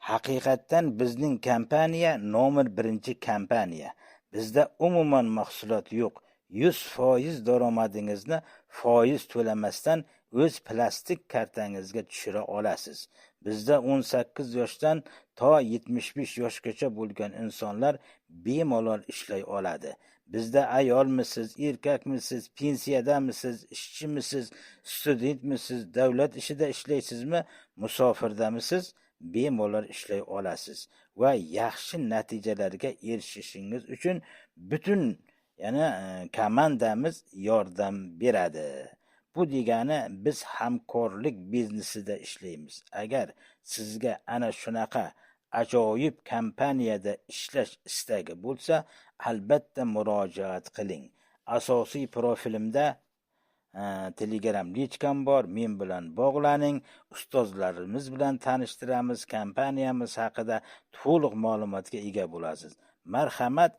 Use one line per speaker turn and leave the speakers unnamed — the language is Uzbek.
Haqiqatdan bizning kompaniya nomer 1 kompaniya. Bizda umuman mahsulot yo'q. 100% daromadingizni foiz to'lamasdan o'z plastik kartangizga tushira olasiz. Bizda 18 yoshdan to 75 yoshgacha bo'lgan insonlar bemalol ishlay oladi. Bizda ayolmisiz, erkakmisiz, pensiyadamisiz, ishchimisiz, studentmisiz, davlat ishida ishlaysizmi, musofirdamisiz, bemalol ishlay olasiz va yaxshi natijalarga erishishingiz uchun butun komandamiz yordam beradi. Bu degani biz hamkorlik biznesida ishlaymiz. Agar sizga ana shunaqa ajoyib kompaniyada ishlash istagi bo'lsa, albatta murojaat qiling. Asosiy profilimda Telegram lichkam bor, men bilan bog'laning, ustozlarimiz bilan tanishtiramiz, kompaniyamiz haqida to'liq ma'lumotga ega bo'lasiz. Marhamat,